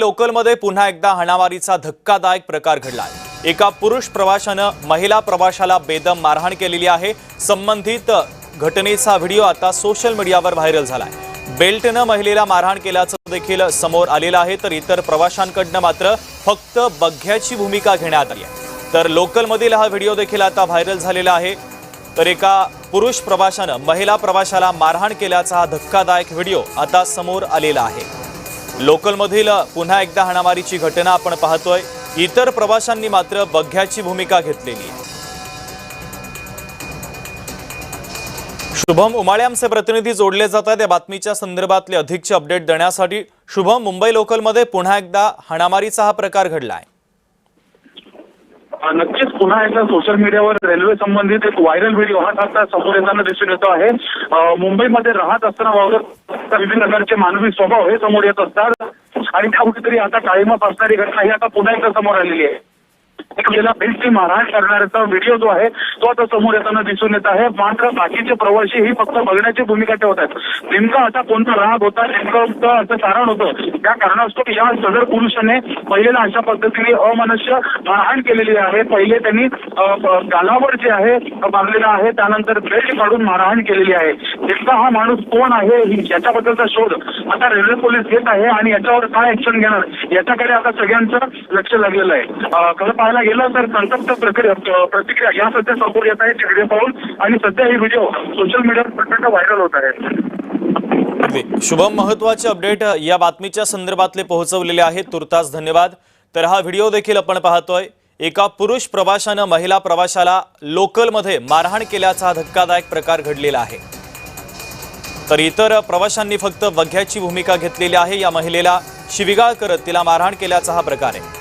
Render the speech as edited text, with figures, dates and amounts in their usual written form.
लोकलमध्ये पुन्हा एकदा हाणामारीचा धक्कादायक प्रकार घडला आहे। एका पुरुष प्रवाशानं महिला प्रवाशाला बेदम मारहाण केलेली आहे। संबंधित घटनेचा व्हिडिओ आता सोशल मीडियावर व्हायरल झालाय। बेल्टनं महिलेला मारहाण केल्याचं देखील समोर आलेलं आहे, तर इतर प्रवाशांकडनं मात्र फक्त बघ्याची भूमिका घेण्यात आली आहे। तर लोकलमधील हा व्हिडिओ देखील आता व्हायरल झालेला आहे। तर एका पुरुष प्रवाशानं महिला प्रवाशाला मारहाण केल्याचा हा धक्कादायक व्हिडिओ आता समोर आलेला आहे। लोकलमधील पुन्हा एकदा हाणामारीची घटना आपण पाहतोय। इतर प्रवाशांनी मात्र बघ्याची भूमिका घेतलेली आहे। शुभम उमाळे आमचे प्रतिनिधी जोडले जात आहेत या बातमीच्या संदर्भातले अधिकचे अपडेट देण्यासाठी। शुभम, मुंबई लोकलमध्ये पुन्हा एकदा हाणामारीचा हा प्रकार घडलाय। नक्कीच पुन्हा एकदा सोशल मीडियावर रेल्वे संबंधित एक व्हायरल व्हिडिओ हा आता समोर येताना दिसून येतो आहे। मुंबईमध्ये राहत असताना वावरत विविध प्रकारचे मानवी स्वभाव हे समोर येत असतात आणि त्या कुठेतरी आता कायमच असणारी घटना ही आता पुन्हा एकदा समोर आलेली आहे। एकाला बेल्टची मारहाण करण्याचा व्हिडिओ जो आहे तो आता समोर येताना दिसून येत आहे। मात्र बाकीचे प्रवासी ही फक्त बघण्याची भूमिका ठेवत आहेत। नेमका असा कोणता राग होता, नेमकं असं कारण होतं त्या कारणास्तव या सदर पुरुषाने महिलेला अशा पद्धतीने अमनुष्य मारहाण केलेली आहे। पहिले त्यांनी गालावर जे आहे बांधलेला आहे, त्यानंतर बेल्ट काढून मारहाण केलेली आहे। नेमका हा माणूस कोण आहे याच्याबद्दलचा शोध आता रेल्वे पोलीस घेत आहे आणि याच्यावर काय ऍक्शन घेणार याच्याकडे आता सगळ्यांचं लक्ष लागलेलं आहे। खरं पाहायला गेलं तर संतप्त प्रतिक्रिया या सध्या समोर येत आहेत व्हिडिओ पाहून आणि सध्या ही व्हिडिओ सोशल मीडियावर प्रचंड व्हायरल होत आहे। शुभम, महत्त्वाचे अपडेट या बातमीच्या संदर्भातले पोहोचवलेले आहेत, तुर्तास धन्यवाद। तर हा व्हिडिओ देखील आपण पाहतोय। एका पुरुष प्रवाशानं महिला प्रवाशाला लोकलमध्ये मारहाण केल्याचा हा धक्कादायक प्रकार घडलेला आहे। तर इतर प्रवाशांनी फक्त बघ्याची भूमिका घेतलेली आहे। या महिलेला शिवीगाळ करत तिला मारहाण केल्याचा हा प्रकार आहे।